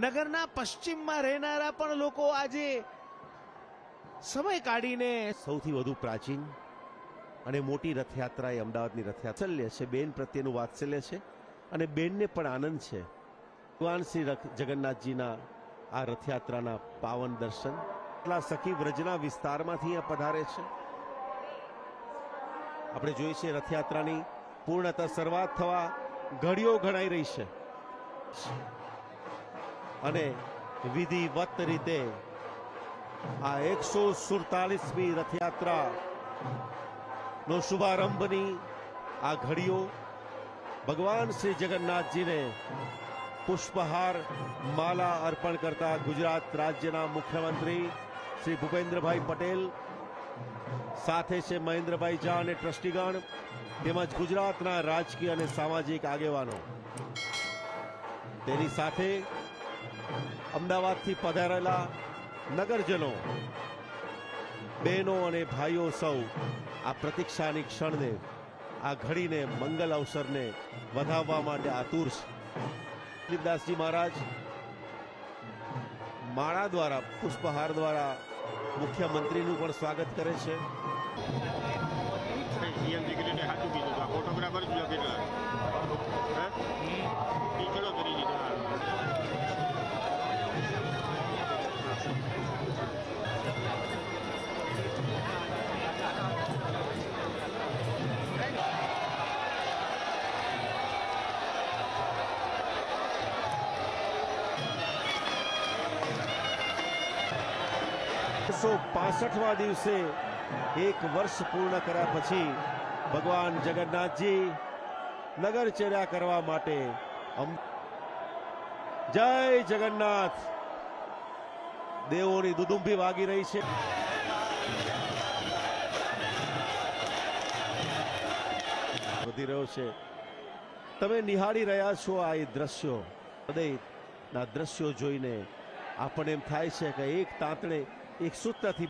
નગરના પશ્ચિમમાં રહેનારા પણ લોકો આજે સમય કાઢીને સૌથી વધુ પ્રાચીન અને મોટી રથયાત્રા એ અમદાવાદની રથયાત્રા છે. બેન પ્રત્યેનું વાત્સલ્ય છે અને બેનને પણ આનંદ છે. ભગવાન શ્રી જગન્નાથજીના આ રથયાત્રાના પાવન દર્શન એટલા સખી વ્રજના વિસ્તારમાંથી અહીંયા પધારે છે. આપણે જોઈએ છીએ રથયાત્રાની પૂર્ણતઃ શરૂઆત થવા ઘડીઓ ગણાઈ રહી છે અને વિધિવત રીતે આ 147મી રથયાત્રા નો શુભારંભની આ ઘડીઓ ભગવાન શ્રી જગન્નાથજીને પુષ્પહાર માલા અર્પણ કરતા ગુજરાત રાજ્યના મુખ્યમંત્રી શ્રી ભૂપેન્દ્રભાઈ પટેલ, સાથે છે મહેન્દ્રભાઈ ઝા અને ટ્રસ્ટીગણ તેમજ ગુજરાતના રાજકીય અને સામાજિક આગેવાનો. તેની સાથે અમદાવાદથી પધારેલા નગરજનો, બહેનો અને ભાઈઓ સૌ આ પ્રતીક્ષાની ક્ષણને, આ ઘડીને, મંગલ અવસરને વધાવવા માટે આતુર છે. દિલીપદાસજી મહારાજ માળા દ્વારા, પુષ્પહાર દ્વારા મુખ્યમંત્રીનું પણ સ્વાગત કરે છે. ફોટોગ્રાફર જ કેટલા ચલો કરી દીધા. 165મા દિવસે એક વર્ષ પૂર્ણ કર્યા પછી ભગવાન જગન્નાથજી નગરચર્યા કરવા માટે જય જગન્નાથ દેવોની દુદુંભી વાગી રહી છે. વધી રહ્યો છે. તમે નિહાળી રહ્યા છો આ એ દ્રશ્યો, હૃદયના દ્રશ્યો જોઈને આપણને એમ થાય છે કે એક તાંતણે એક સૂત્રથી